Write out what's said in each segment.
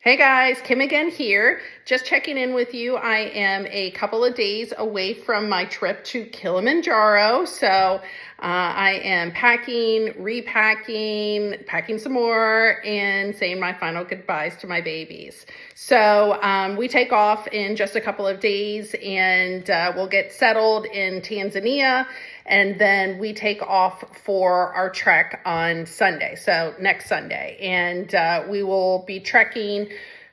Hey guys, Kim again here. Just checking in with you. I am a couple of days away from my trip to Kilimanjaro. So I am packing, repacking, packing some more, and saying my final goodbyes to my babies. So we take off in just a couple of days and we'll get settled in Tanzania. And then we take off for our trek on Sunday, so next Sunday. And we will be trekking.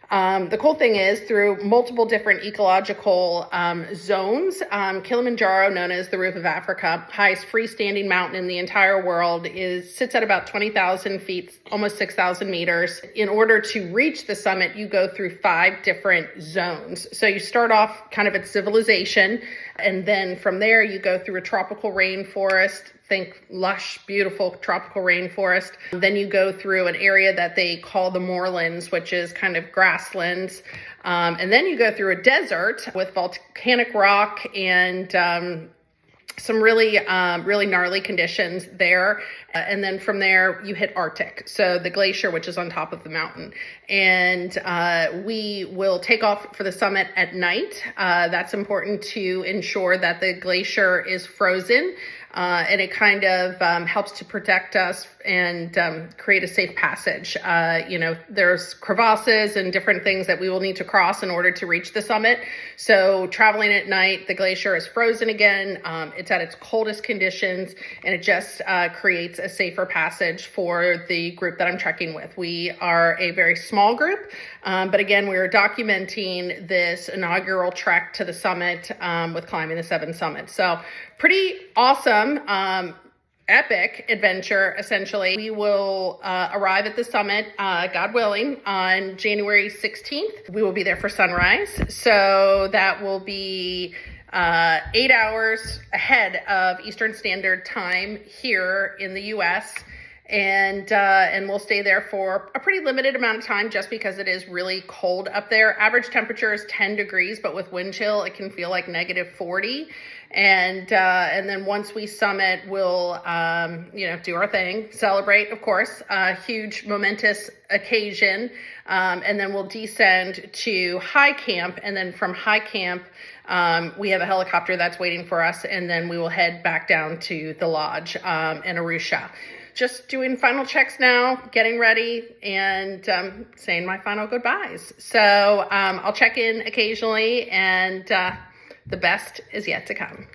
The cool thing is through multiple different ecological zones. Kilimanjaro, known as the Roof of Africa, highest freestanding mountain in the entire world, sits at about 20,000 feet, almost 6,000 meters. In order to reach the summit, you go through 5 different zones. So you start off kind of at civilization, and then from there you go through a tropical rainforest. Think lush, beautiful tropical rainforest. Then you go through an area that they call the moorlands, which is kind of grasslands. And then you go through a desert with volcanic rock and some really gnarly conditions there. And then from there, you hit Arctic. So the glacier, which is on top of the mountain. And we will take off for the summit at night. That's important to ensure that the glacier is frozen. And it kind of helps to protect us and create a safe passage. There's crevasses and different things that we will need to cross in order to reach the summit. So traveling at night, the glacier is frozen again. It's at its coldest conditions, and it just creates a safer passage for the group that I'm trekking with. We are a very small group, but again, we're documenting this inaugural trek to the summit with climbing the 7 summits. So pretty awesome, epic adventure, essentially. We will arrive at the summit, God willing, on January 16th. We will be there for sunrise. So that will be 8 hours ahead of Eastern Standard Time here in the US. And we'll stay there for a pretty limited amount of time just because it is really cold up there. Average temperature is 10 degrees, but with wind chill, it can feel like -40. And then once we summit, we'll, do our thing, celebrate, of course, a huge momentous occasion. And then we'll descend to high camp. And then from high camp, we have a helicopter that's waiting for us. And then we will head back down to the lodge in Arusha. Just doing final checks now, getting ready, and saying my final goodbyes. So I'll check in occasionally, and the best is yet to come.